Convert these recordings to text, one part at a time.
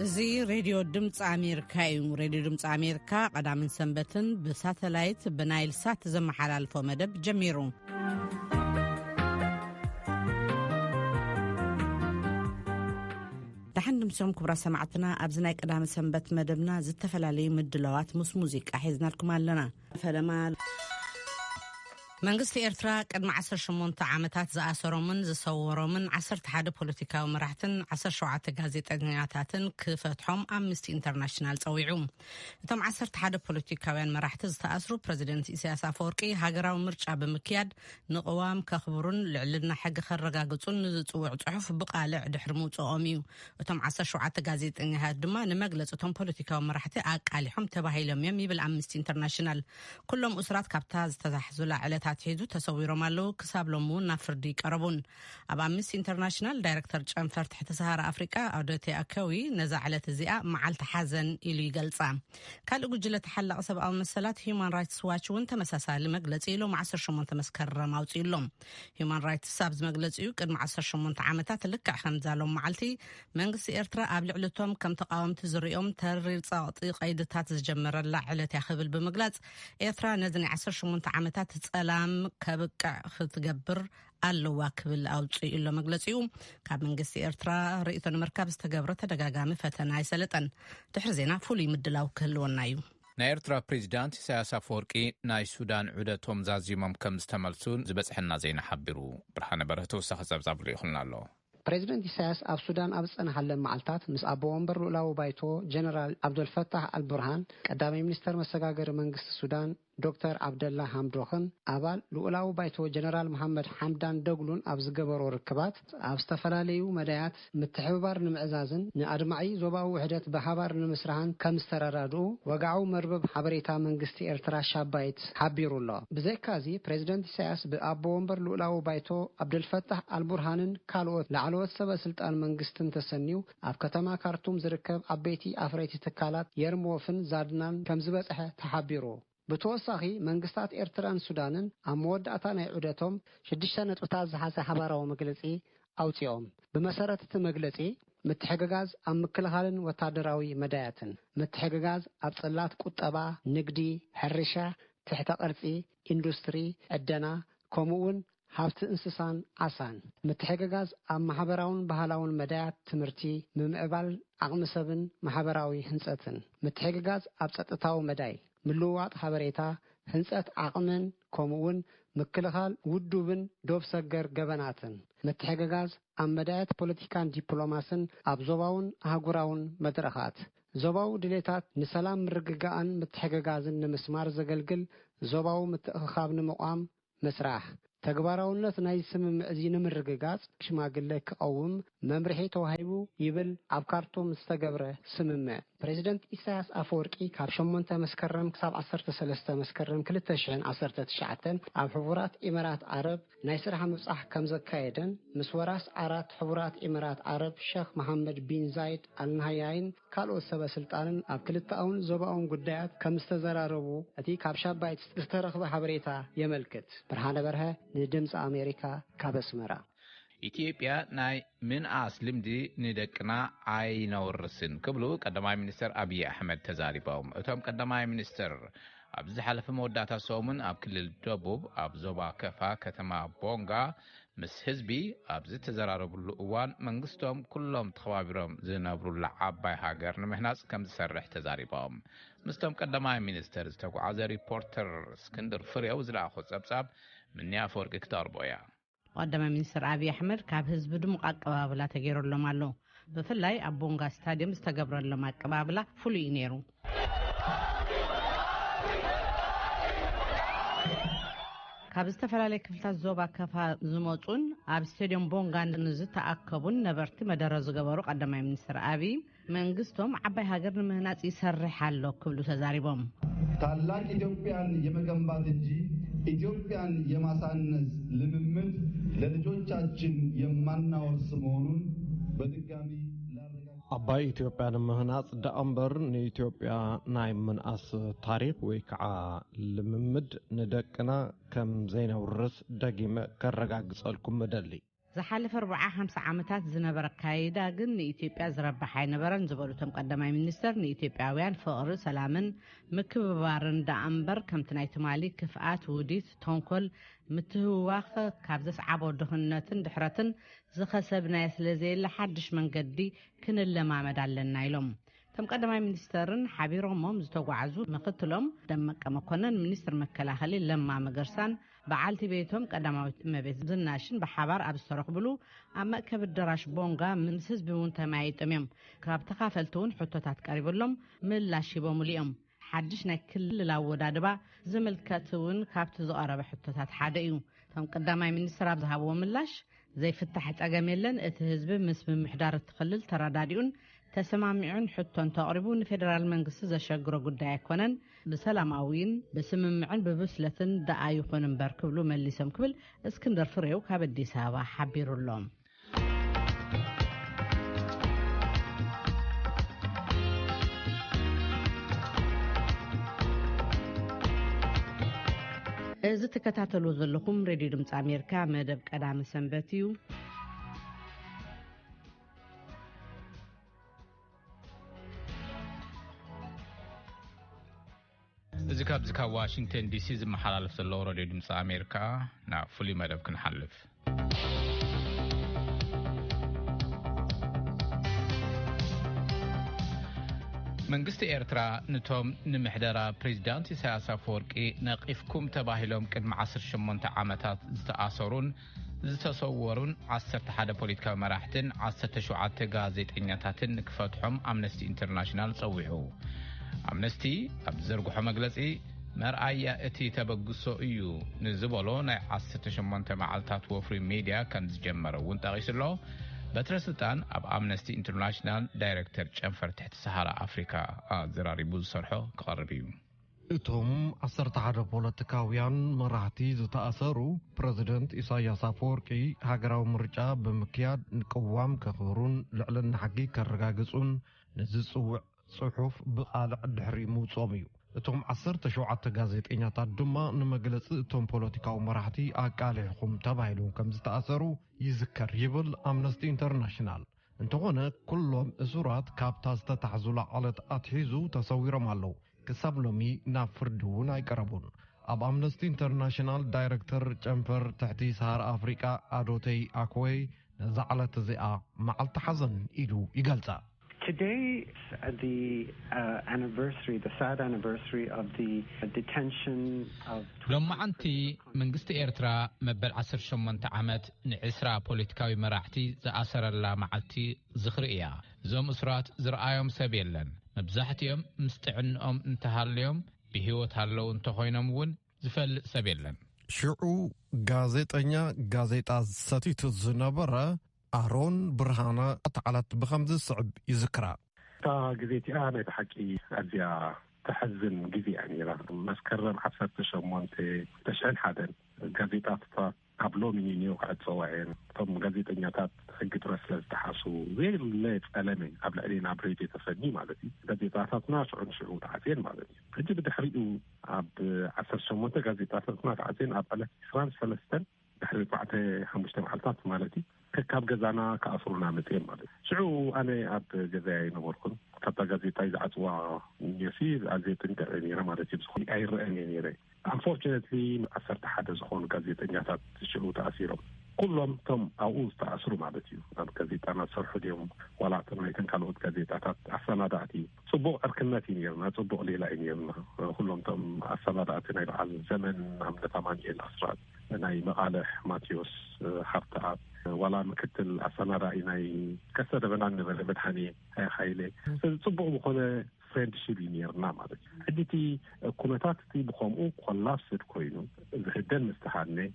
زي راديو دمፅ أمريكا راديو دمፅ أمريكا قدام سنبتن بساتلايت بنايل سات زمحلالفو مدب جميرو دحن دمسهم كبرى سمعتنا أبزناي قدام سنبت مدبنا زتفلالي مدلوات موسيقى حيزنا لكم لنا فلما መንግስቲ ኤርትራ ቅድሚ 18 ዓመታት ዝኣሰሮምን ዝሰወሮምን 11 ፖለቲካዊ መራሕትን 17 ጋዜጠኛታትን ክፈትሖም ኣምነስቲ ኢንተርናሽናል ፀዊዑ እቶም 11 ፖለቲካውያን መራሕቲ ዝተኣስሩ ፕሬዝደንት ኢሳያስ አፈወርቂ ሃገራዊ ምርጫ ብምክያድ ንቅዋም ከኽብሩን ልዕልና ሕጊ ከረጋግጹን ዝጽውዕ ጽሑፍ ብቃልዕ ድሕሪ ምውጽኦም እዩ እቶም 17 ጋዜጠኛታት ድማ ንመግለጽ እቶም ፖለቲካዊ መራሕቲ ኣቃሊሖም ተባሂሎም እዮም ይብል ኣምነስቲ ኢንተርናሽናል ኩሎም እስራት ካብታ ዝተዛሕዙላ ዕለት ታትሒዙ ተሰዊሮም ኣለው ክሳብሎም እውን ናብ ፍርዲ ቀረቡን ኣብ ኣምነስቲ ኢንተርናሽናል ዳይሬክተር ጨንፈር ትሕቲ ሰሃራ ኣፍሪቃ ኣውደቴ ኣከዊ ነዛ ዕለት እዚኣ መዓልቲ ሓዘን ኢሉ ይገልጻ ካልእ ጉጅለ ተሓላቕ ሰብኣዊ መሰላት ሂውማን ራይትስ ዋች እውን ተመሳሳሊ መግለጺ ኢሎም 18 መስከረም ኣውፂኢሎም ሂውማን ራይትስ ኣብ ዝመግለጺኡ ቅድሚ 18 ዓመታት ልክዕ ከምዛሎም መዓልቲ መንግስቲ ኤርትራ ኣብ ልዕልቶም ከም ተቃወምቲ ዝርኦም ተሪር ጸቕጢ ቀይድታት ዝጀመረላ ዕለት ያኽብል ብምግላጽ ኤርትራ ነዚ 18 ዓመታት ጸላ ከብቅዕ ክትገብር ኣለዋ ክብል ኣውፅኢሎ መግለጺኡ ካብ መንግስቲ ኤርትራ ርእይቶ ንምርካብ ዝተገብረ ተደጋጋሚ ፈተና ኣይሰለጠን ድሕሪ ዜና ፍሉይ ምድላው ክህልወና እዩ ናይ ኤርትራ ፕሬዝዳንት ኢሳያስ አፈወርቂ ናይ ሱዳን ዑደቶም ዛዚሞም ከም ዝተመልሱን ዝበጽሐና ዜና ሓቢሩ ብርሃነ በረህቱ ተኸጸብጻብ ይኹልና ኣሎ ፕሬዝደንት ኢሳያስ ኣብ ሱዳን ኣብ ጸናሐለን መዓልታት ምስ ኣቦ ወንበር ሉላዊ ባይቶ ጀነራል አብዱልፈታህ አልቡርሃን ቀዳማይ ሚኒስተር መሰጋገሪ መንግስቲ ሱዳን ዶክተር አብደላ ሐምዶኽን አባል ሉላዊ ባይቶ ጀነራል መሐመድ ሐምዳን ደግሉን ኣብ ዝገበሮ ርክባት ኣብ ዝተፈላለዩ መዳያት ምትሕብባር ንምዕዛዝን ንኣድማዒ ዞባዊ ውሕደት ብሓባር ንምስራሕን ከም ዝተረዳድኡ ወጋዓዊ መርበብ ሓበሬታ መንግስቲ ኤርትራ ሻባይት ሓቢሩሎ ብዘይካዚ ፕሬዝደንት ኢሳያስ ብኣቦ ወንበር ሉላዊ ባይቶ አብዱልፈታህ አልቡርሃንን ካልኦት ላዕለዎት ሰበስልጣን መንግስትን ተሰኒው ኣብ ከተማ ካርቱም ዝርከብ ዓበይቲ ኣፍረይቲ ትካላት የርሞፍን ዛድናን ከም ዝበጽሐ ተሓቢሩ ብተወሳኺ መንግስታት ኤርትራን ሱዳንን ኣብ መወዳእታ ናይ ዑደቶም 6 ነጥብታት ዝሓዘ ሓባራዊ መግለጺ ኣውፅኦም ብመሰረት እቲ መግለጺ ምትሕግጋዝ ኣብ ምክልኻልን ወታደራዊ መዳያትን ምትሕግጋዝ ኣብ ጽላት ቁጠባ ንግዲ ሕርሻ ትሕተ ቅርጺ ኢንዱስትሪ ዕደና ከምኡውን ሃብቲ እንስሳን ዓሳን ምትሕግጋዝ ኣብ ማሕበራውን ባህላውን መዳያት ትምህርቲ ምምዕባል ዓቕሚ ሰብን ማሕበራዊ ህንጸትን ምትሕግጋዝ ኣብ ጸጥታዊ መዳይ ምልውዋጥ ሓበሬታ ህንጸት ዓቕምን ከምኡውን ምክልኻል ውዱብን ዶብ ሰገር ገበናትን ምትሕግጋዝ ኣብ መዳያት ፖለቲካን ዲፕሎማስን ኣብ ዞባውን ኣህጉራውን መድረኻት ዞባዊ ድሌታት ንሰላም ምርግጋእን ምትሕግጋዝን ንምስማር ዘገልግል ዞባዊ ምትእኽኻብ ንምቋም መስራሕ ተግባራውነት ናይ ስምምዕ እዚ ንምርግጋጽ ሽማግለ ክቀውም መምርሒ ተዋሂቡ ይብል ኣብ ካርቱም ዝተገብረ ስምምዕ ፕሬዝደንት ኢሳያስ አፈወርቂ ካብ 8 መስከረም ክሳብ 13 መስከረም 2019 ኣብ ሕቡራት ኢሚራት ዓረብ ናይ ስራሕ ምብጻሕ ከም ዘካየደን ምስ ወራስ ዓራት ሕቡራት ኢሚራት ዓረብ ሼኽ መሐመድ ቢን ዛይድ አልናህያይን ካልኦት ሰበስልጣንን ኣብ ክልተኣውን ዞባውን ጉዳያት ከም ዝተዘራረቡ እቲ ካብ ሻባይት ዝተረኽበ ሓበሬታ የመልክት ብርሃነ በርሀ ንድምፂ ኣሜሪካ ካብ ኣስመራ ኢትዮጵያ ናይ ምንኣስ ልምዲ ንደቅና ኣይነውርስን ክብሉ ቀዳማይ ሚኒስተር አብይ አሕመድ ተዛሪቦም እቶም ቀዳማይ ሚኒስተር ኣብ ዝሓለፈ መወዳእታ ሰሙን ኣብ ክልል ደቡብ ኣብ ዞባ ከፋ ከተማ ቦንጋ ምስ ህዝቢ ኣብ ዝተዘራረብሉ እዋን መንግስቶም ኩሎም ተኸባቢሮም ዝነብሩላ ዓባይ ሃገር ንምህናጽ ከም ዝሰርሕ ተዛሪቦም ምስቶም ቀዳማይ ሚኒስተር ዝተጓዓዘ ሪፖርተር እስክንድር ፍሬው ዝለኣኾ ጸብጻብ ምንያ አፈወርቂ ክተርቦያ ቀዳማይ ሚኒስተር አብይ አሕመድ ካብ ህዝቢ ድሙቕ ኣቀባብላ ተገይሮሎም ኣሎ ብፍላይ ኣብ ቦንጋ ስታዲየም ዝተገብረሎም ኣቀባብላ ፍሉይ ነይሩ ካብ ዝተፈላለዩ ክፍልታት ዞባ ከፋ ዝመጹን ኣብ ስታዲየም ቦንጋ ንዝተኣከቡን ነበርቲ መደረ ዝገበሩ ቀዳማይ ሚኒስተር አብይ መንግስቶም ዓባይ ሃገር ንምህናጽ ይሰርሕ ኣሎ ክብሉ ተዛሪቦም ታላቅ ኢትዮጵያን የመገንባት እንጂ ኢትዮጵያን የማሳነስ ልምምድ ለልጆቻችን የማናወርስ መሆኑን በድጋሚ አባይ ኢትዮጵያን ምህናጽ ደአምበር ንኢትዮጵያ ናይ ምንኣስ ታሪክ ወይ ከዓ ልምምድ ንደቅና ከም ዘይነውርስ ደጊመ ከረጋግጸልኩም መደሊ زحالف 4-5 ዓመታት ዝነበረ ካይዳ ግን ንኢትዮጵያ ዝረብሕ ኣይነበረን ዝበሉቶም ቀዳማይ ሚኒስተር ንኢትዮጵያውያን ፍቅሪ ሰላምን ምክብባርን ዳእምበር ከምቲ ናይ ትማሊ ክፍኣት ውዲት ተንኮል ምትህዋኽ ካብ ዘስዓቦ ድኽነትን ድሕረትን ዝኸሰብናየ ስለዘየለ ሓድሽ መንገዲ ክንለማመድ ኣለና ኢሎም ተም ቀዳማይ ሚኒስተርን ሓቢሮሞም ዝተጓዓዙ ምክትሎም ደመቀ መኮነን ሚኒስትር መከላኸሊ ለማ መገርሳን በዓልቲ ቤቶም ቀዳማዊት እመቤት ዝናሽን በሓባር ኣብ ዝተረኽብሉ ኣብ መእከብ ኣዳራሽ ቦንጋ ምስ ህዝቢ እውን ተማይጦም እዮም ካብ ተኻፈልቲ እውን ሕቶታት ቀሪብሎም ምላሽ ሂቦሙሉ እዮም ሓድሽ ናይ ክልል ኣወዳድባ ዝምልከት እውን ካብቲ ዝቐረበ ሕቶታት ሓደ እዩ እቶም ቀዳማይ ሚኒስትር ኣብ ዝሃብዎ ምላሽ ዘይፍታሕ ፀገም የለን እቲ ህዝቢ ምስ ምምሕዳር እትኽልል ተረዳዲኡን ተሰማሚዑን ሕቶን ተቕሪቡ ንፌደራል መንግስቲ ዘሸግሮ ጉዳይ ኣይኮነን ብሰላማዊን በስምምዕን በብስለትን ደኣ ይኹን እምበር ክብሉ መሊሶም ክብል እስክንድር ፍሬው ካብ አዲስ አበባ ሓቢሩሎም እዚ ተከታተሉ ዘለኹም ሬድዮ ድምፂ ኣሜሪካ መደብ ቀዳሚ ሰንበት እዩ እዚ ካብ ዋሽንግተን ዲሲ ዝመሓላለፍ ዘሎ ሬድዮ ድምፂ ኣሜሪካ ና ፍሉይ መደብ ክንሓልፍ መንግስቲ ኤርትራ ነቶም ንምሕደራ ፕሬዝዳንት ኢሳያስ አፈወርቂ ነቂፍኩም ተባሂሎም ቅድሚ 18 ዓመታት ዝተኣሰሩን ዝተሰወሩን 11 ፖለቲካዊ መራሕትን 17 ጋዜጠኛታትን ክፈትሖም ኣምነስቲ ኢንተርናሽናል ፀዊዑ ኣምነስቲ ኣብ ዘርግሖ መግለጺ መርኣያ እቲ ተበግሶ እዩ ንዝበሎ ናይ 18 መዓልታት ወፍሪ ሚድያ ከም ዝጀመረ እውን ጠቒስሎ በትረ ስልጣን ኣብ ኣምነስቲ ኢንተርናሽናል ዳይሬክተር ጨንፈር ትሕቲ ሰሃራ ኣፍሪካ ዝራሪቡ ዝሰርሖ ክቐርብ እዩ እቶም 11 ፖለቲካውያን መራሕቲ ዝተኣሰሩ ፕሬዝደንት ኢሳያስ አፈወርቂ ሃገራዊ ምርጫ ብምክያድ ንቅዋም ከኽብሩን ልዕልና ሓቂ ከረጋግጹን ንዝጽውዕ ጽሑፍ ብቓልዕ ድሕሪ ምውጾም እዩ እቶም 17 ጋዜጠኛታት ድማ ንመግለጺ እቶም ፖለቲካዊ መራሕቲ ኣቃሊዕኹም ተባሂሎም ከም ዝተኣሰሩ ይዝከር ይብል ኣምነስቲ ኢንተርናሽናል እንተኾነ ኩሎም እሱራት ካብታ ዝተታሕዙላ ዓለት ኣትሒዙ ተሰዊሮም ኣለዉ ክሳብ ሎሚ ናብ ፍርዲ እውን ኣይቀረቡን ኣብ ኣምነስቲ ኢንተርናሽናል ዳይሬክተር ጨንፈር ትሕቲ ሰሃራ ኣፍሪቃ ኣዶተይ ኣኮይ ነዛ ዓለት እዚኣ መዓልቲ ሓዘን ኢሉ ይገልጻ Today, the anniversary, the sad anniversary of the detention of... لما أنت من قست إيرترا مبل 18 عامات نعسرا بوليتكاوي مراحتي زأسر الله معلتي زخرئيا زوم أسرات زرآيهم سبيلن مبزاحتيهم مستعنهم انتهاليهم بهيوت هالو انتخوينهم ون زفل سبيلن شعو غازيتانيا غازيتا ستيت الزنابرة أرون برهانا أتعلت بخمس صعب يذكرها. تا جزيتي أنا بحكي أزيا تحزن جزي يعني مسكرم حفظت شمونت تشعل حدا جزيتات تا قبلو من ينيو قاعد صواعين ثم جزيتنياتات حقت رسلة تحاسو غير اللي ألمي قبل علينا بريدي تفني مالتي جزيتات ناش عن شعور عزين مالتي أجي بدي حريقو عب 10 شمونت جزيتات ناش عزين عب على فرانس فلسطين بحريق بعته 5 محلات مالتي كاب جزانا كأصلنا متين مالي شعو أنا أب جزائي نوركم كابتا جزيتا إذا عطوا يسير أزيت انتقيني رمالتي بسخوني أي رأيني رأي unfortunately أثرت حدا زخون جزيتا نياتات شعو تأثيرهم كلهم تم أعوز تأثروا مالتي أب جزيتا أنا صرحوا اليوم ولا تنهيتن كانوا جزيتا أحسنا دعتي صبوع أركناتي نيرنا صبوع ليلا نيرنا كلهم تم أحسنا دعتي على الزمن عمد 8 الأسرات ناي مقالح ماتيوس حرطات ولا مكتل أصلا رأيناي كسر بنان بدحني هاي خيلي صبوا بخونه فريندشيب ينيرنا مالك عدتي كومنتات تي بخوم او خلاص كوينو هدن مستحانه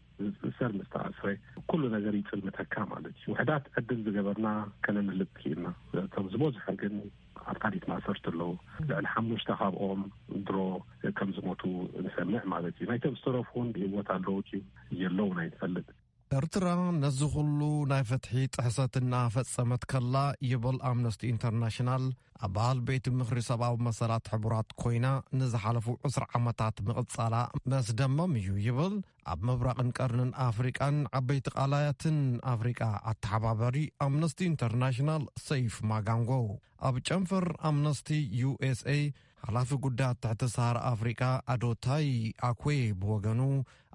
سر مستعصري كل نظري في المتكا مالك وحدات عدل زغبرنا كان ملبكينا تمزبوز حقن عطاريت ما صرت له الحمد اشتخاب درو كم زموتو نسمع مالتي ما يتبصرفون بيوت اللوجي يلونا يتفلد ኤርትራ ነዚ ኩሉ ናይ ፍትሒ ጥሕሰት እናፈጸመት ከላ ይብል ኣምነስቲ ኢንተርናሽናል ኣባል ቤት ምኽሪ ሰብኣዊ መሰላት ሕቡራት ኮይና ንዝሓለፉ 10 ዓመታት ምቕጻላ መስደመም እዩ ይብል ኣብ ምብራቕን ቀርንን ኣፍሪቃን ዓበይቲ ቃላያትን ኣፍሪቃ ኣተሓባበሪ ኣምነስቲ ኢንተርናሽናል ሰይፍ ማጋንጎ ኣብ ጨንፈር ኣምነስቲ USA ሓላፊ ጉዳያት ትሕቲ ሰሃራ ኣፍሪቃ ኣዶታይ ኣኩዌ ብወገኑ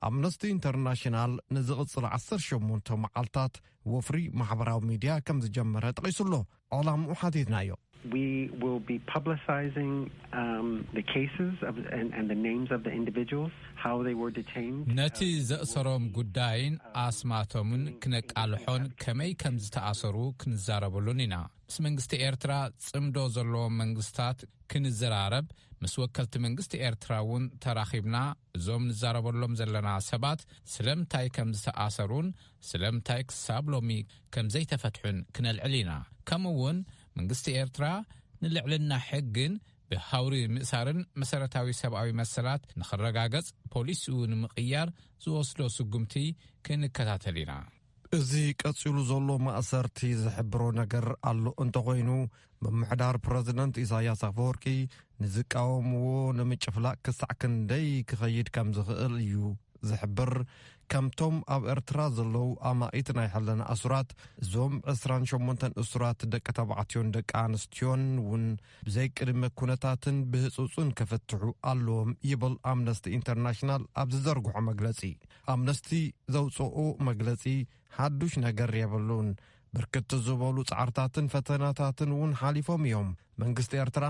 ኣምነስቲ ኢንተርናሽናል ንዝቕጽል 18 መዓልታት ወፍሪ ማሕበራዊ ሚድያ ከም ዝጀመረ ጠቒሱሎ ዕላምኡ ሓቲትናዮ We will be publicizing the cases and the names of the individuals, how they were detained. ነቲ ዘእሰሮም ጉዳይን ኣስማቶምን ክነቃልሖን ከመይ ከም ዝተኣሰሩ ክንዛረበሉን ኢና ምስ መንግስቲ ኤርትራ ጽምዶ ዘለዎም መንግስታት ክንዘራረብ ምስ ወከልቲ መንግስቲ ኤርትራ እውን ተራኺብና እዞም ንዛረበሎም ዘለና ሰባት ስለምንታይ ከም ዝተኣሰሩን ስለምንታይ ክሳብ ሎሚ ከም ዘይተፈትሑን ክነልዕል ኢና ከምኡውን መንግስቲ ኤርትራ ንልዕልና ሕግን ብሃውሪ ምእሳርን መሰረታዊ ሰብኣዊ መሰላት ንኽረጋገጽ ፖሊሲኡ ንምቕያር ዝወስዶ ስጉምቲ ክንከታተል ኢና እዚ ቀጺሉ ዘሎ ማእሰርቲ ዝሕብሮ ነገር ኣሎ እንተኾይኑ ምምሕዳር ፕረዚደንት ኢሳያስ ኣፈወርቂ ንዝቃወምዎ ንምጭፍላቅ ክሳዕ ክንደይ ክኸይድ ከም ዝኽእል እዩ ዝሕብር ከምቶም ኣብ ኤርትራ ዘለዉ ኣማኢት ናይ ሓለና ኣሱራት እዞም 28 እሱራት ደቂ ተባዕትዮን ደቂ ኣንስትዮን እውን ብዘይ ቅድመ ኩነታትን ብህፁፅን ከፈትሑ ኣለዎም ይብል ኣምነስቲ ኢንተርናሽናል ኣብ ዝዘርግሖ መግለጺ ኣምነስቲ ዘውፅኦ መግለጺ ሓዱሽ ነገር የብሉን ብርክት ዝበሉ ጻዕርታትን ፈተናታትን እውን ሓሊፎም እዮም መንግስቲ ኤርትራ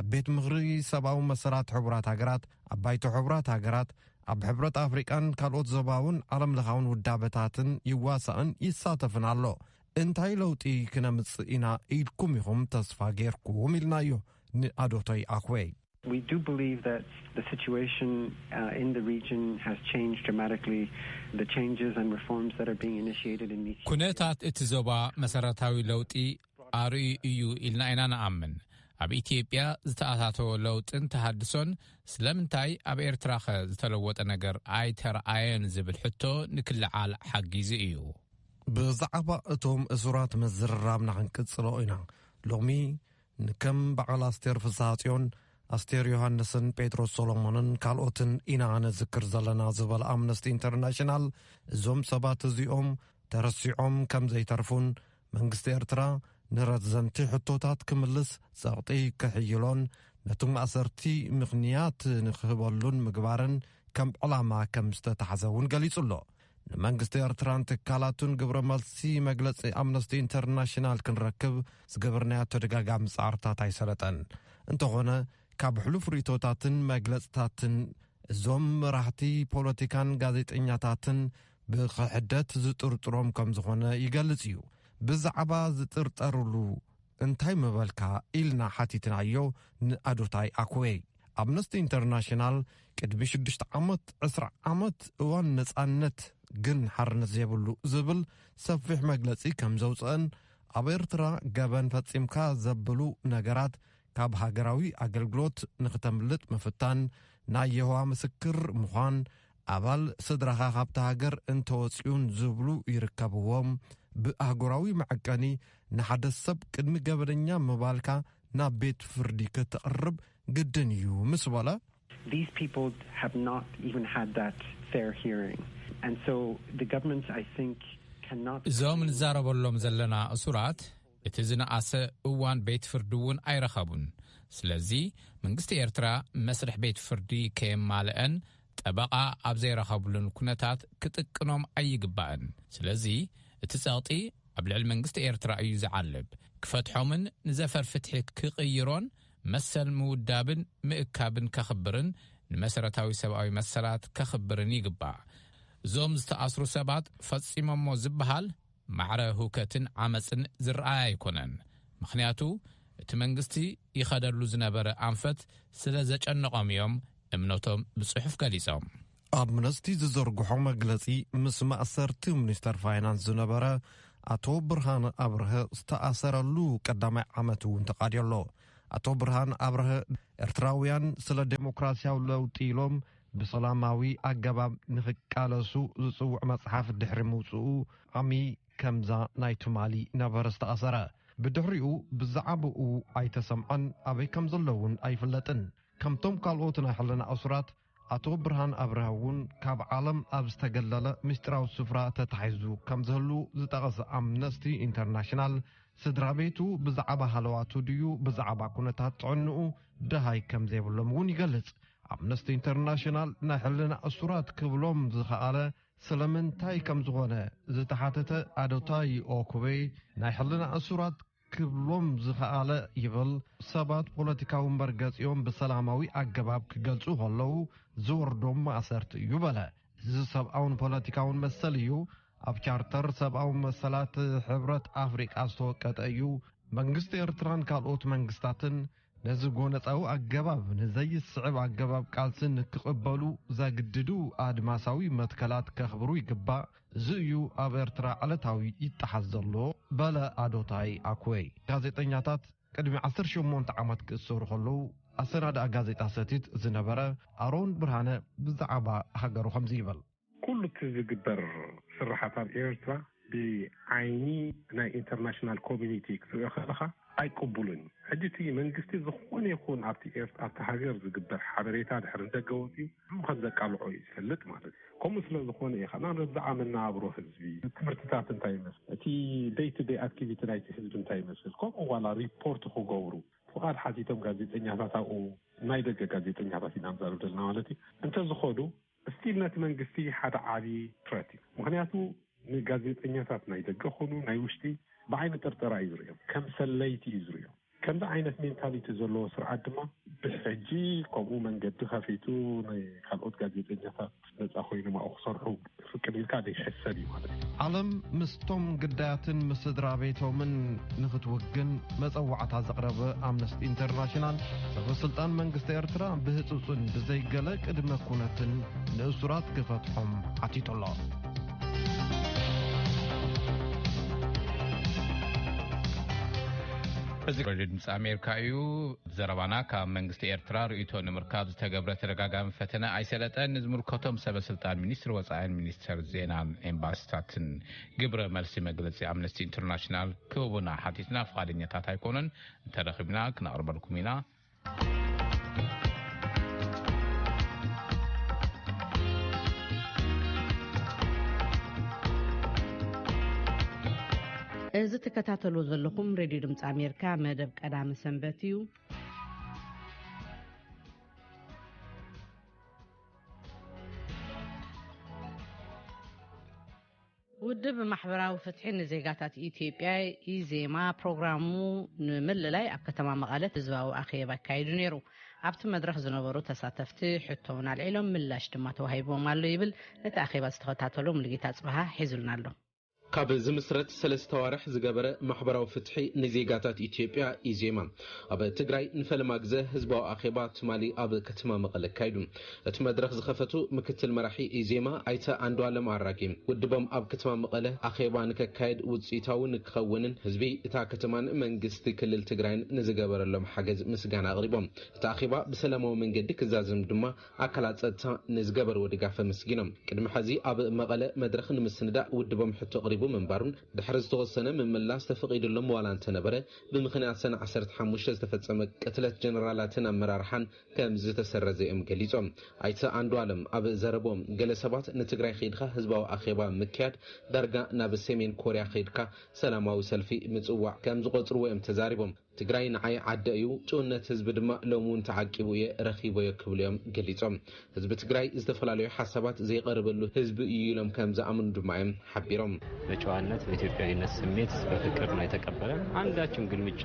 ኣብ ቤት ምኽሪ ሰብኣዊ መሰላት ሕቡራት ሃገራት ኣብ ባይቶ ሕቡራት ሃገራት ኣብ ሕብረት ኣፍሪቃን ካልኦት ዞባውን ዓለም ለኻውን ውዳበታትን ይዋሳእን ይሳተፍን ኣሎ እንታይ ለውጢ ክነምጽእ ኢና ኢልኩም ኢኹም ተስፋ ጌርኩም ኢልናዮ ንኣዶታይ ኣኽዌ We do believe that the situation in the region has changed dramatically. The changes and reforms that are being initiated in Ethiopia. ኩነታት እቲ ዞባ መሰረታዊ ለውጢ ኣርእዩ እዩ ኢልና ኢና ንኣምን ኣብ ኢትዮጵያ ዝተኣታተወ ለውጥን ተሃድሶን ስለምንታይ ኣብ ኤርትራ ዝተለወጠ ነገር ኣይተረኣየን ዝብል ሕቶ ንክልዓል ሓጊዙ እዩ ብዛዕባ እቶም እሱራት መዝርራብና ክንቅጽሎ ኢና ሎሚ ንከም በዓል ኣስቴር ፍስሓጽዮን ኣስቴር ዮሃንስን ጴጥሮስ ሶሎሞንን ካልኦትን ኢና ንዝክር ዘለና ዝበል ኣምነስቲ ኢንተርናሽናል እዞም ሰባት እዚኦም ተረሲዖም ከም ዘይተርፉን መንግስቲ ኤርትራ ንረዘንቲ ሕቶታት ክምልስ ጸቕጢ ክሕይሎን ነቶም ማእሰርቲ ምኽንያት ንኽህበሉን ምግባርን ከም ዕላማ ከም ዝተታሕዘውን ገሊጹሎ ንመንግስቲ ኤርትራን ትካላቱን ግብረ መልሲ መግለጺ ኣምነስቲ ኢንተርናሽናል ክንረክብ ዝገበርናዮ ተደጋጋሚ ጻዕርታት ኣይሰለጠን እንተኾነ ካብ ሕሉፍ ርእቶታትን መግለጽታትን እዞም መራሕቲ ፖለቲካን ጋዜጠኛታትን ብኽሕደት ዝጥርጥሮም ከም ዝኾነ ይገልጽ እዩ ብዛዕባ ዝጥርጠሩሉ እንታይ መበልካ ኢልና ሓቲትናዮ ንኣዶታይ ኣኩዌ ኣምነስቲ ኢንተርናሽናል ቅድሚ 6 ዓመት 20 ዓመት እዋን ነጻነት ግን ሓርነት ዘይብሉ ዝብል ሰፊሕ መግለጺ ከም ዘውፅአን ኣብ ኤርትራ ገበን ፈጺምካ ዘብሉ ነገራት ካብ ሃገራዊ ኣገልግሎት ንኽተምልጥ ምፍታን ናይ የህዋ ምስክር ምዃን ኣባል ስድራኻ ካብቲ ሃገር እንተወፂኡን ዝብሉ ይርከብዎም ብኣህጉራዊ መዐቀኒ ንሓደ ሰብ ቅድሚ ገበነኛ ምባልካ ናብ ቤት ፍርዲ ክትቕርብ ግድን እዩ ምስ በለ These people have not even had that fair hearing and so the government I think cannot እዞም ንዛረበሎም ዘለና እሱራት እቲ ዝነኣሰ እዋን ቤት ፍርዲ እውን ኣይረኸቡን ስለዚ መንግስቲ ኤርትራ መስርሕ ቤት ፍርዲ ከየማልአን ጠበቓ ኣብ ዘይረኸቡሉን ኩነታት ክጥቅኖም ኣይግባእን ስለዚ እቲ ጸቕጢ ኣብ ልዕሊ መንግስቲ ኤርትራ እዩ ዝዓልብ ክፈትሖምን ንዘፈር ፍትሒ ክቕይሮን መሰል ምውዳብን ምእካብን ከኽብርን ንመሰረታዊ ሰብኣዊ መሰላት ከኽብርን ይግባእ እዞም ዝተኣስሩ ሰባት ፈጺሞሞ ዝበሃል ማዕረ ሁከትን ዓመፅን ዝረኣይ ኣይኮነን ምኽንያቱ እቲ መንግስቲ ይኸደሉ ዝነበረ ኣንፈት ስለ ዘጨነቖም እዮም እምነቶም ብጽሑፍ ገሊጾም ኣምነስቲ ዝዘርግሖ መግለጺ ምስ ማእሰርቲ ሚኒስተር ፋይናንስ ዝነበረ ኣቶ ብርሃን ኣብርሀ ዝተኣሰረሉ ቀዳማይ ዓመት እውን ተቓድየሎ ኣቶ ብርሃን ኣብርሀ ኤርትራውያን ስለ ዴሞክራሲያዊ ለውጢ ኢሎም ብሰላማዊ ኣገባብ ንኽቃለሱ ዝጽውዕ መጽሓፍ ድሕሪ ምውፅኡ ዓሚ ከምዛ ናይ ትማሊ ነበረ ዝተኣሰረ ብድሕሪኡ ብዛዕባኡ ኣይተሰምዐን ኣበይ ከም ዘለውን ኣይፍለጥን ከምቶም ካልኦት ናይ ሓለና እሱራት አቶ ብርሃን አብርሃውን ካብ ዓለም ኣብ ዝተገለለ ምስጢራዊ ስፍራ ተታሒዙ ከም ዘህሉ ዝጠቐሰ አምነስቲ ኢንተርናሽናል ስድራ ቤቱ ብዛዕባ ሃለዋቱ ድዩ ብዛዕባ ኩነታት ጥዕንኡ ደሃይ ከም ዘይብሎም እውን ይገልጽ። አምነስቲ ኢንተርናሽናል ናይ ሕልና እሱራት ክብሎም ዝኸኣለ ስለምንታይ ከም ዝኾነ ዝተሓተተ ኣዶታይ ኦኩቤይ ናይ ሕልና እሱራት ክብሎም ዝኸኣለ ይብል ሰባት ፖለቲካዊ መርገጺኦም ብሰላማዊ አገባብ ክገልጹ ከለዉ ዝወርዶም ማእሰርቲ እዩ በለ። እዚ ሰብኣውን ፖለቲካውን መሰል እዩ ኣብ ቻርተር ሰብኣዊ መሰላት ሕብረት አፍሪቃ ዝተወቀጠ እዩ። መንግስቲ ኤርትራን ካልኦት መንግስታትን ነዚ ጎነፃዊ አገባብ ንዘይስዕብ አገባብ ቃልስን ክቕበሉ ዘግድዱ አድማሳዊ መትከላት ከኽብሩ ይግባእ። እዚ እዩ ኣብ ኤርትራ ዕለታዊ ይጠሓስ ዘሎ በለ ኣዶታይ አኩዌይ። ጋዜጠኛታት ቅድሚ 18 ዓመት ክእሰሩ ከለዉ ኣሰናድኣ ጋዜጣ ሰቲት ዝነበረ ኣሮን ብርሃነ ብዛዕባ ሃገሩ ከምዚ ይብል። ኩሉ ዝግበር ስራሕታት ኤርትራ ብዓይኒ ናይ ኢንተርናሽናል ኮሚኒቲ ክትሪኦ ከለኻ ኣይቅቡሉን። ሕጂቲ መንግስቲ ዝኾነ ይኹን ኣብቲ ሃገር ዝግበር ሓበሬታ ድሕሪ እንደገወፂ ከም ዘቃልዖ ይፈልጥ ማለት እዩ። ከምኡ ስለ ዝኾነ ኢኻ ብዛዕባ መናብሮ ህዝቢ ትምህርትታት እንታይ ይመስል፣ እቲ ዴይ ቱ ዴይ ኣክቲቪቲ ናይቲ ህዝቢ እንታይ ይመስል፣ ከምኡ ዋላ ሪፖርት ክገብሩ ፍቃድ ሓቲቶም ጋዜጠኛታት ኣብኡ ናይ ደገ ጋዜጠኛታት ኢና ንዛረብ ዘለና ማለት እዩ እንተዝኸዱ እስቲል ነቲ መንግስቲ ሓደ ዓብዪ ትረት እዩ። ምክንያቱ ንጋዜጠኛታት ናይ ደገ ኾኑ ናይ ውሽጢ ብዓይኒ ጥርጥራ እዩ ዝርኦም፣ ከም ሰለይቲ እዩ ዝርኦም። ከምዚ ዓይነት ሜንታሊቲ ዘለዎ ስርዓት ድማ ብሕጂ ከምኡ መንገዲ ከፊቱ ናይ ካልኦት ጋዜጠኛታት ነፃ ኮይኖም ኣብኡ ክሰርሑ ፍቅድ ኢልካ ዘይሕሰብ እዩ ማለት እዩ። ዓለም ምስቶም ግዳያትን ምስ ስድራ ቤቶምን ንኽትውግን መፀዋዕታ ዘቕረበ አምነስቲ ኢንተርናሽናል ሰበስልጣን መንግስቲ ኤርትራ ብህፁፅን ብዘይገለ ቅድመ ኩነትን ንእሱራት ክፈትሖም ዓቲቶሎ። እዚ ድምፂ አሜሪካ እዩ። ዘረባና ካብ መንግስቲ ኤርትራ ርእይቶ ንምርካብ ዝተገብረ ተደጋጋሚ ፈተነ ኣይሰለጠን ንዝምልከቶም ሰበስልጣን ሚኒስትሪ ወፃኢን ሚኒስተር ዜናን ኤምባሲታትን ግብረ መልሲ መግለፂ አምነስቲ ኢንተርናሽናል ክህቡና ሓቲትና ፈቃደኛታት ኣይኮኑን። እንተረኺብና ክነቕርበልኩም ኢና። እዚ ተከታተሉ ዘለኹም ሬድዮ ድምፂ አሜሪካ መደብ ቀዳሚ ሰንበት እዩ። ውድብ ማሕበራዊ ፍትሒ ንዜጋታት ኢትዮጵያ ኢዜማ ፕሮግራሙ ንምልላይ ኣብ ከተማ መቐለ ህዝባዊ ኣኼባ ኣካይዱ ነይሩ። ኣብቲ መድረክ ዝነበሩ ተሳተፍቲ ሕቶውን አልዒሎም ምላሽ ድማ ተዋሂቦም ኣሎ ይብል ነቲ ኣኼባ ዝተኸታተሎ ሙሉጌታ ጽባሃ ሒዙልና ኣሎ። ካብ ዝምስረት 3 ወርሕ ዝገበረ ማሕበራዊ ፍትሒ ንዜጋታት ኢትዮጵያ ኢዜማ ኣብ ትግራይ ንፈልማ ግዜ ህዝባዊ ኣኼባ ትማሊ ኣብ ከተማ መቐለ ካይዱ። እቲ መድረክ ዝኸፈቱ ምክትል መራሒ ኢዜማ ኣይተ አንዱዓለም አራጌ ውድቦም ኣብ ከተማ መቐለ ኣኼባ ንከካይድ ውፅኢታውን ክኸውንን ህዝቢ እታ ከተማን መንግስቲ ክልል ትግራይን ንዝገበረሎም ሓገዝ ምስጋና ኣቕሪቦም እቲ ኣኼባ ብሰላማዊ መንገዲ ክዛዘም ድማ ኣካላት ፀጥታ ንዝገበርዎ ድጋፍ መስጊኖም ቅድሚ ሕዚ ኣብ መቐለ መድረክ ንምስንዳእ ውድቦም ሕቶ መንባሩን ድሕሪ ዝተወሰነ ምምላስ ተፈቂድሎም ዋላ እንተነበረ ብምኽንያት ሰነ 15 ዝተፈጸመ ቅትለት ጀነራላትን ኣመራርሓን ከም ዝተሰረዘ እዮም ገሊጾም። ኣይተ አንዱዓለም ኣብ ዘረቦም ገለ ሰባት ንትግራይ ኸይድካ ህዝባዊ ኣኼባ ምክያድ ዳርጋ ናብ ሰሜን ኮርያ ኸይድካ ሰላማዊ ሰልፊ ምጽዋዕ ከም ዝቆጽርዎ እዮም ተዛሪቦም። ትግራይ ንዓይ ዓደ እዩ ጭውነት ህዝቢ ድማ ሎሙን ተዓቂቡ ረኺቦ ክብልዮም ገሊጾም። ህዝቢ ትግራይ ዝተፈላለዩ ሓሳባት ዘይቀርበሉ ህዝቢ እዩ ኢሎም ከም ዝኣምኑ ድማ እዮም ሓቢሮም። በጨዋነት በኢትዮጵያዊነት ስሜት በፍቅር ነው የተቀበለን። አንዳችም ግልምጫ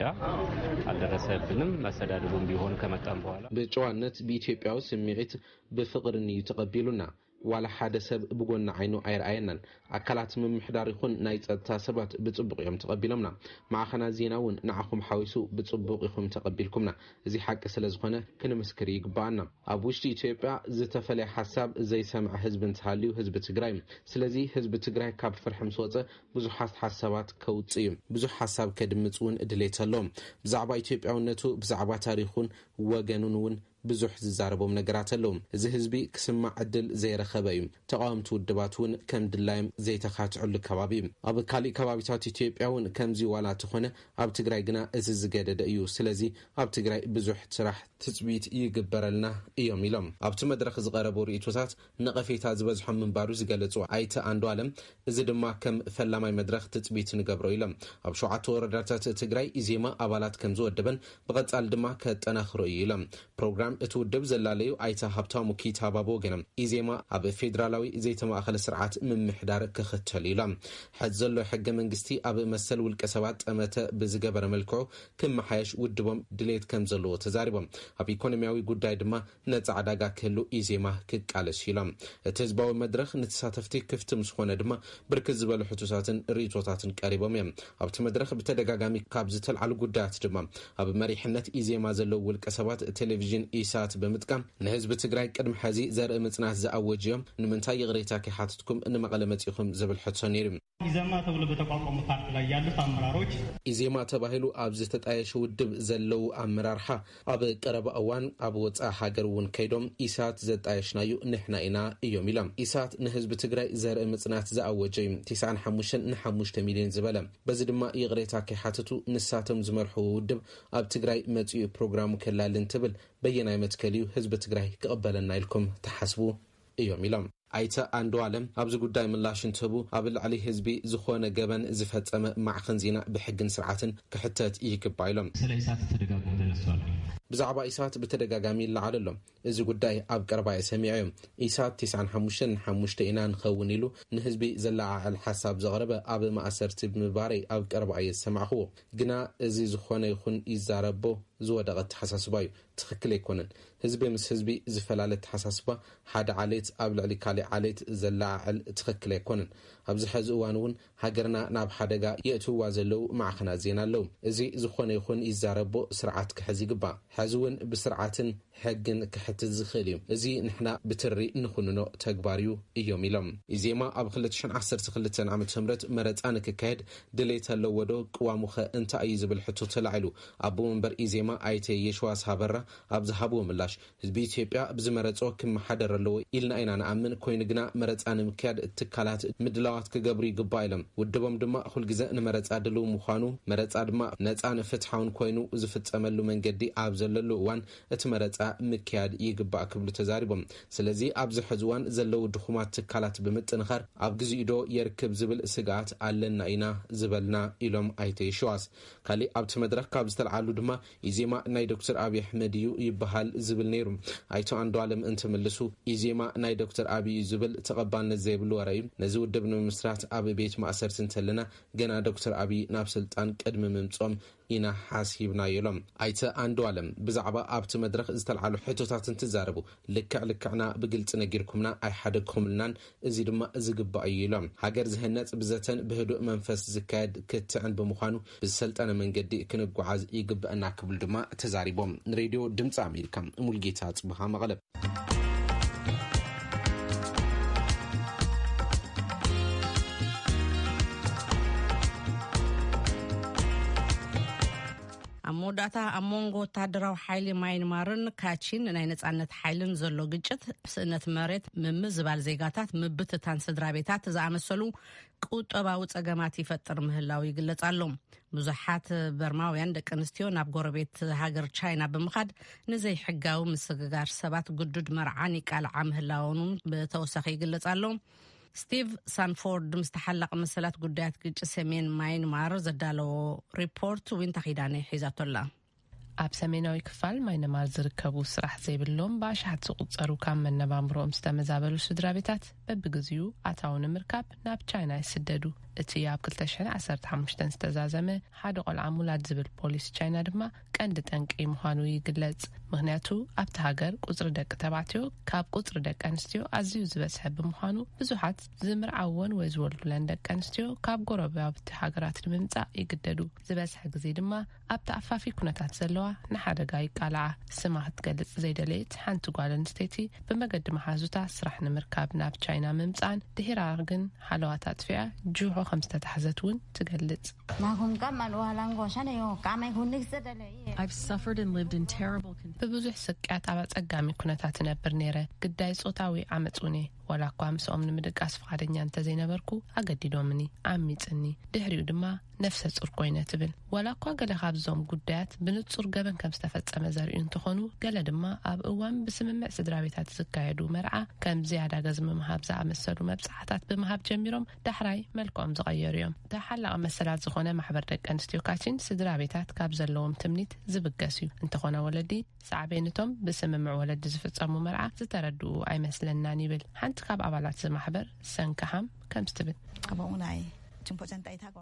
አልደረሰብንም። መሰዳደቡም ቢሆን ከመጣም በኋላ በጨዋነት በኢትዮጵያዊ ስሜት በፍቅር ነው ተቀበሉና ዋላ ሓደ ሰብ ብጎና ዓይኑ ኣይርአየናን። ኣካላት ምምሕዳር ይኹን ናይ ፀጥታ ሰባት ብጽቡቕ እዮም ተቐቢሎምና። ማዕኸና ዜናውን ንዓኹም ሓዊሱ ብጽቡቕ ይኹም ተቐቢልኩምና። እዚ ሓቂ ስለ ዝኾነ ክንምስክር ይግባአና። ኣብ ውሽጢ ኢትዮጵያ ዝተፈለየ ሓሳብ ዘይሰምዐ ህዝቢ እንተሃልዩ ህዝቢ ትግራይ። ስለዚ ህዝቢ ትግራይ ካብ ፍርሒ ምስ ወፀ ብዙሓት ሓሳባት ከውፅእ እዩ። ብዙሕ ሓሳብ ከድምፅ እውን ድሌት ኣለዎም። ብዛዕባ ኢትዮጵያውነቱ ብዛዕባ ታሪኹን ወገኑን እውን ብዙሕ ዝዛረቦም ነገራት ኣለዎም እዚ ህዝቢ ክስማዕ ዕድል ዘይረኸበ እዩ ተቃወምቲ ውድባት እውን ከም ድላይም ዘይተኻትዕሉ ከባቢ እዩ ኣብ ካልእ ከባቢታት ኢትዮጵያ እውን ከምዚ ዋላ ተኾነ ኣብ ትግራይ ግና እዚ ዝገደደ እዩ ስለዚ ኣብ ትግራይ ብዙሕ ስራሕ ትፅቢት ይግበረልና እዮም ኢሎም ኣብቲ መድረክ ዝቀረቡ ርእቶታት ነቐፌታ ዝበዝሖም ምንባሩ ዝገለጹ ኣይተ አንዱ ዓለም እዚ ድማ ከም ፈላማይ መድረክ ትፅቢት ንገብሮ ኢሎም ኣብ 7 ወረዳታት ትግራይ ኢዜማ አባላት ከም ዝወደበን ብቐጻል ድማ ከጠናኽሮ ኢሎም ፕሮግራም እቲ ውድብ ዘላለዩ ኣይተ ሃብታሙ ኪታባቦ ገነም ኢዜማ ኣብ ፌደራላዊ ዘይተማእኸለ ስርዓት ምምሕዳር ክኽተል ኢሎም ሕዚ ዘሎ ሕገ መንግስቲ ኣብ መሰል ውልቀ ሰባት ጠመተ ብዝገበረ መልክዑ ክመሓየሽ ውድቦም ድሌት ከም ዘለዎ ተዛሪቦም ኣብ ኢኮኖሚያዊ ጉዳይ ድማ ነፃ ዕዳጋ ክህሉ ኢዜማ ክቃለስ ኢሎም እቲ ህዝባዊ መድረክ ንተሳተፍቲ ክፍቲ ምስኾነ ድማ ብርክት ዝበሉ ሕቶታትን ርእቶታትን ቀሪቦም እዮም ኣብቲ መድረክ ብተደጋጋሚ ካብ ዝተልዓሉ ጉዳያት ድማ ኣብ መሪሕነት ኢዜማ ዘለው ውልቀ ሰባት ቴሌቪዥን ኢሳት ብምጥቃም ንህዝቢ ትግራይ ቅድሚ ሕዚ ዘርኢ ምጽናት ዝኣወጅ እዮም ንምንታይ ይቕሬታ ከሓትትኩም ንመቐለ መጺኹም ዝብል ሕቶ ነይሩ ኢዜማ ተብሎ በተቋቋመ ፓርቲ ላይ ያሉት አመራሮች ኢዜማ ተባሂሉ ኣብ ዝተጣየሸ ውድብ ዘለው አመራርሓ ኣብ ቀረባ እዋን ኣብ ወፃኢ ሃገር እውን ከይዶም ኢሳት ዘጣየሽናዩ ንሕና ኢና እዮም ኢሎም ኢሳት ንህዝቢ ትግራይ ዘርኢ ምጽናት ዝኣወጀ 95 ሚልዮን ዝበለ በዚ ድማ ይቕሬታ ከሓትቱ ንሳቶም ዝመርሑ ውድብ ኣብ ትግራይ መጽኡ ፕሮግራሙ ከላልን ትብል በየናይ መትከልዩ ህዝቢ ትግራይ ክቕበለና ኢልኩም ተሓስቡ እዮም ኢሎም ኣይተ አንዱ ዓለም ኣብዚ ጉዳይ ምላሽ እንትህቡ ኣብ ልዕሊ ህዝቢ ዝኾነ ገበን ዝፈጸመ ማዕኸን ዜና ብሕግን ስርዓትን ክሕተት ይግባ ኢሎም ስለ ኢሳት ተደጋጋሚ ተነስቷል ብዛዕባ ኢሳት ብተደጋጋሚ ይለዓል ኣሎ እዚ ጉዳይ ኣብ ቀረባ ሰሚዑ እዮም ኢሳት 95 ኢና ንኸውን ኢሉ ንህዝቢ ዘላዓል ሓሳብ ዘቕረበ ኣብ ማእሰርቲ ብምባሪ ኣብ ቀረባ ሰማዕኽዎ ግና እዚ ዝኾነ ይኹን ይዛረቦ ዝወደቐ ተሓሳስባ እዩ ትኽክል ኣይኮነን ህዝቢ ምስ ህዝቢ ዝፈላለ ተሓሳስባ ሓደ ዓሌት ኣብ ልዕሊ ካልእ ዓሌት ዘላዓል ትኽክል ኣይኮነን ኣብዚ ሕዚ እዋን እውን ሃገርና ናብ ሓደጋ የእትውዋ ዘለው ማዕኸናት ዜና ኣለው እዚ ዝኾነ ይኹን ይዛረቦ ስርዓት ክሕዝ ይግባእ ሕዚ እውን ብስርዓትን ሕግን ክሕትት ዝኽእል እዩ እዚ ንሕና ብትሪ ንኹንኖ ተግባር እዩ እዮም ኢሎም ኢዜማ ኣብ 2012 ዓመተ ምህረት መረፃ ንክካየድ ድሌት ኣለዎ ዶ ቅዋሙ ኸ እንታይ እዩ ዝብል ሕቶ ተላዒሉ ኣቦ መንበር ኢዜማ ኣይተ የሽዋስ ሃበራ ኣብ ዝሃብዎ ምላሽ ህዝቢ ኢትዮጵያ ብዝመረፆ ክመሓደር ኣለዎ ኢልና ኢና ንኣምን ኮይኑ ግና መረፃ ንምክያድ ትካላት ምድላዋት ክገብሩ ይግባእ ኢሎም ውድቦም ድማ ኩልግዜ ንመረፃ ድልው ምዃኑ መረፃ ድማ ነፃን ፍትሓውን ኮይኑ ዝፍፀመሉ መንገዲ ኣብ ዘለሉ እዋን እቲ መረፃ ምክያድ ይግባእ ክብሉ ተዛሪቦም ስለዚ ኣብዚ ሕዚ እዋን ዘለው ድኹማት ትካላት ብምጥንኻር ኣብ ግዚኡ ዶ የርክብ ዝብል ስጋት ኣለና ኢና ዝበልና ኢሎም ኣይተ የሽዋስ ካሊእ ኣብቲ መድረክ ካብ ዝተልዓሉ ድማ ኢዜማ ናይ ዶክተር አብይ አሕመድ እዩ ይበሃል ዝብል ነይሩ ኣይተ አንዱ ዓለም እንትምልሱ ኢዜማ ናይ ዶክተር አብይ ዝብል ተቐባልነት ዘይብሉ ወረ እዩ ነዚ ውድብ ንምስራት ኣብ ቤት ማእሰርቲ እንተለና ገና ዶክተር አብይ ናብ ስልጣን ቅድሚ ምምጾም ኢና ሓሲብና ኢሎም ኣይተ አንዱ ዓለም ብዛዕባ ኣብቲ መድረክ ዝተልዓሉ ሕቶታትን ትዛረቡ ልክዕና ብግልጽ ነጊርኩምና ኣይሓደግኩምልናን እዚ ድማ ዝግባእ እዩ ኢሎም ሃገር ዝህነጽ ብዘተን ብህዱእ መንፈስ ዝካየድ ክትዕን ብምዃኑ ብዝሰልጠነ መንገዲ ክንጓዓዝ ይግባአና ክብል ድማ ተዛሪቦም ሬድዮ ድምፂ ኣሜሪካ ሙልጌታ ጽብሃ መቐለ መወዳእታ ኣብ ሞንጎ ወታደራዊ ሓይሊ ማይንማርን ካቺን ናይ ነጻነት ሓይልን ዘሎ ግጭት ስእነት መሬት ምምዝባል ዜጋታት ምብትታን ስድራ ቤታት ዝኣመሰሉ ቁጠባዊ ጸገማት ይፈጥር ምህላው ይግለጽ ኣሎ ብዙሓት በርማውያን ደቂ ኣንስትዮ ናብ ጎረቤት ሃገር ቻይና ብምኻድ ንዘይ ሕጋዊ ምስግጋር ሰባት ግዱድ መርዓን ይቃልዓ ምህላውን ብተወሳኺ ይግለጽ ኣሎ ስቲቭ ሳንፎርድ ምስተሓለቕ መሰላት ጉዳያት ግጭት ሰሜን ማይንማር ዘዳለዎ ሪፖርት ዊንታ ኺዳነ ሒዛቶላ ኣብ ሰሜናዊ ክፋል ማይንማር ዝርከቡ ስራሕ ዘይብሎም ብኣሽሓት ዝቁጸሩ ካብ መነባብሮኦም ዝተመዛበሉ ስድራ ቤታት በብግዚኡ ኣታው ንምርካብ ናብ ቻይና ይስደዱ እቲ ኣብ 2015 ዝተዛዘመ ሓደ ቆልዓ ሙላድ ዝብል ፖሊስ ቻይና ድማ ቀንዲ ጠንቂ ምዃኑ ይግለጽ ምክንያቱ ኣብቲ ሃገር ቁጽሪ ደቂ ተባዕትዮ ካብ ቁጽሪ ደቂ ኣንስትዮ ኣዝዩ ዝበዝሐ ብምዃኑ ብዙሓት ዝምርዓወን ወይ ዝወልዱለን ደቂ ኣንስትዮ ካብ ጎረቤት ሃገራት ንምምጻእ ይግደዱ ዝበዝሐ ግዜ ድማ ኣብቲ ኣፋፊ ኩነታት ዘለዋ ንሓደጋ ይቃልዓ ስማ ክትገልጽ ዘይደለየት ሓንቲ ጓል ኣንስተይቲ ብመገዲ መሓዙታ ስራሕ ንምርካብ ናብ ቻይና ቻይና ምምጻን ድሕራ ግን ሓለዋት ኣጥፊያ ጁሖ ከም ዝተታሕዘትውን ትገልጽ I've suffered and lived in terrible conditions. በብዙሕ ስቃያት ኣብ ጸጋሚ ኩነታት ነበር ነረ ግዳይ ጾታዊ ዓመጹኔ ወላ እኳ ምስኦም ንምድቃስ ፈቃደኛ እንተዘይነበርኩ ኣገዲዶምኒ ዓሚጽኒ ድሕሪኡ ድማ ነፍሰ ጹር ኮይነ ትብል ወላ እኳ ገለ ካብዞም ጉዳያት ብንጹር ገበን ከም ዝተፈጸመ ዘርእዩ እንትኾኑ ገለ ድማ ኣብ እዋን ብስምምዕ ስድራ ቤታት ዝካየዱ መርዓ ከም ዝያዳ ገዝሚ ምሃብ ዝኣመሰሉ መብጻሕታት ብምሃብ ጀሚሮም ዳሕራይ መልክዖም ዝቐየሩ እዮም ተሓላቐ መሰላት ዝኾነ ማሕበር ደቂ ኣንስትዮ ካቺን ስድራ ቤታት ካብ ዘለዎም ትምኒት ዝብገስ እዩ እንተኾነ ወለዲ ሳዕቤነቶም ብስምምዕ ወለዲ ዝፍጸሙ መርዓ ዝተረድኡ ኣይመስለናን ይብል ሓንቲ ካብ ኣባላት ዝማሕበር ሰንካሃም ከም ስትብል